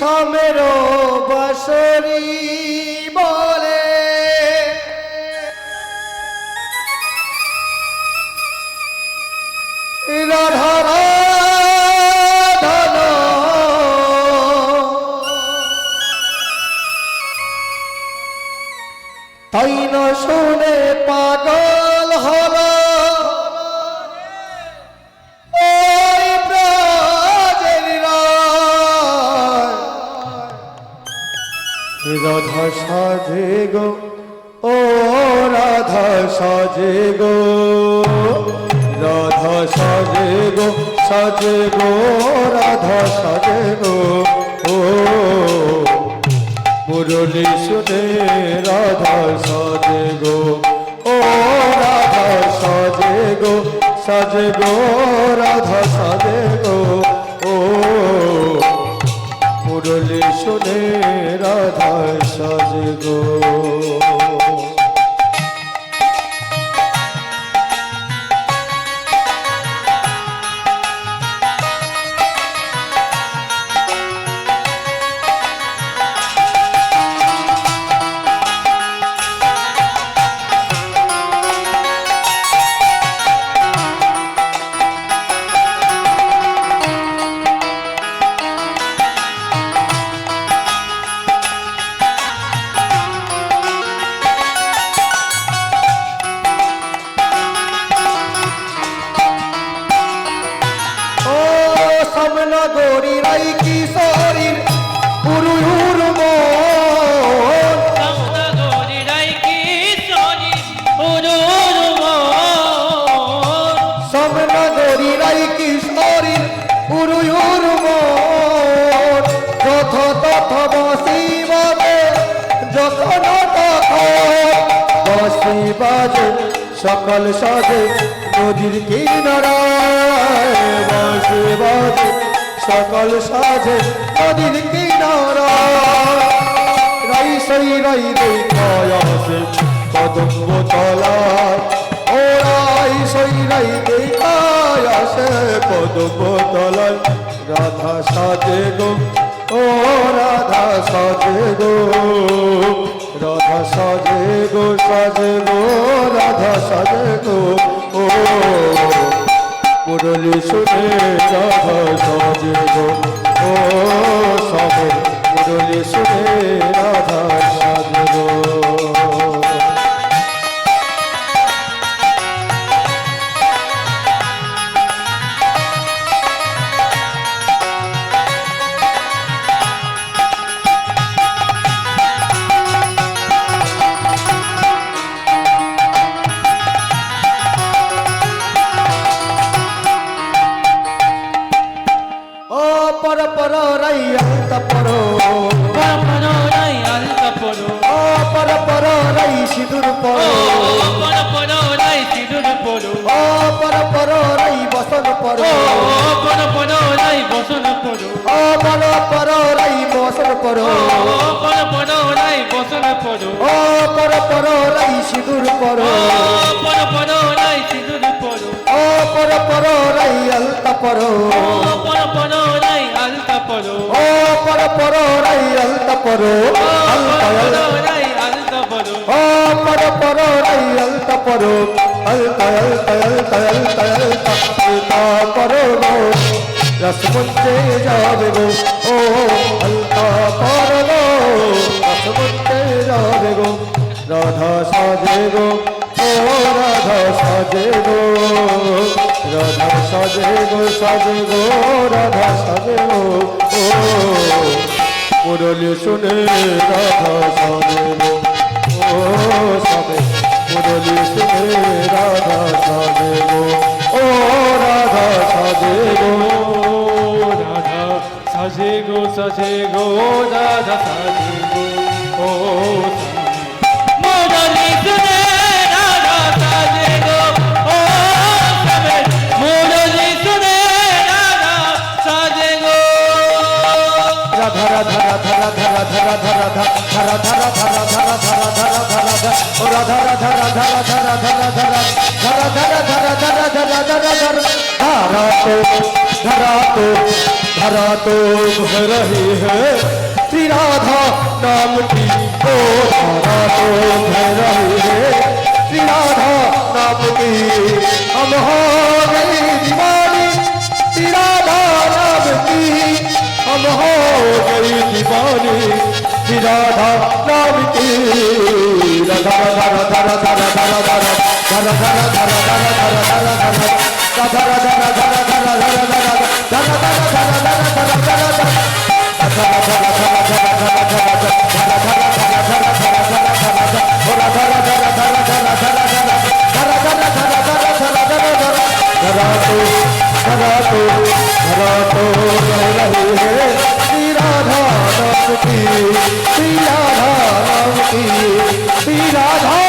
বিষমেরো বাঁশরি বলে রাধা রাধন তাই না শুনে পাগল হলো রাধা সাজে গো ও রাধা সাজে গো রাধা সাজে গো সাজে গো রাধা সাজে গো ও মুরলি শুনে রাধা সাজে গো ও রাধা সাজে গো সাজে গো রাধা সাজে গো ও মুরলি শুনে রাধা সাজে গো গৌরীরাই কিশোরীর পুরুর মন গৌরীরাই কিশোরী পুরুর মন সমনা গৌরীরাই কিশোরীর পুরুর মন যথ তথ বসিবাবে যখন তখন বসিবাজে সকল সাজে নদীর কিনারায় বসিবাজে সকল সাজে নদীর কিনারায় রাই সই রাই দেখায় আসে কদম্ব তলায় ও রাই সই রাই দেখায় আসে কদম্ব তলায় রাধা সাজে গো ও রাধা সাজে গো রাধা সাজে গো সাজে গো রাধা সাজে গো ও মুরলি শুনে রাধা সাজে গো ও সব মুরলি শুনে রাধা সাজে গো পর রাই আলতা পরো পর রাই আলতা পরো পর রাই সিঁদুর পরো পর রাই সিঁদুর পরো পর রাই বসন পরো পর রাই বসন পরো পর রাই বসন পরো পর রাই বসন পরো পর রাই সিঁদুর পরো পর রাই সিঁদুর পরো পর রাই আলতা পরো পর রাই আলতা পরো পর রাই আলতা পরো রাই আলতা পরো পর রাই আলতা পরো আলতা আলতা আলতা আলতা আলতা পরো গো রসমঞ্চে যাবে গো ও আলতা পরো গো রসমঞ্চে যাবে গো রাধা সাজে গো ও রাধা সাজে গো রাধা সাজে গো সাজে গো রাধা সাজে গো ও মুরলি শুনে রাধা সাজে গো ও সবে মুরলি শুনে রাধা সাজে গো ও রাধা সাজে গো রাধা সাজে গো সাজে গো রাধা সাজে গো ও মুরলি শুনে রাধা সাজে গো ও সবে মুরলি শুনে রাধা সাজে গো রাধা রাধা রাধা রাধা রাধা রাধা রাধা রাধা রাধা রাধা রাধা রাধা রাধা রাধা ও রাধা রাধা রাধা রাধা রাধা রাধা রাধা রাধা রাধা রাধা রাধা রাধা রাধা রাধা রাধা धरा तो बह रही है श्री राधा नाम की ओ धरा तो बह रही है श्री राधा नाम की हम हो गई दीवानी श्री राधा नाम की हम हो गई दीवानी श्री राधा नाम की धरा धरा धरा धरा धरा धरा धरा धरा धरा धरा धरा धरा श्री राधा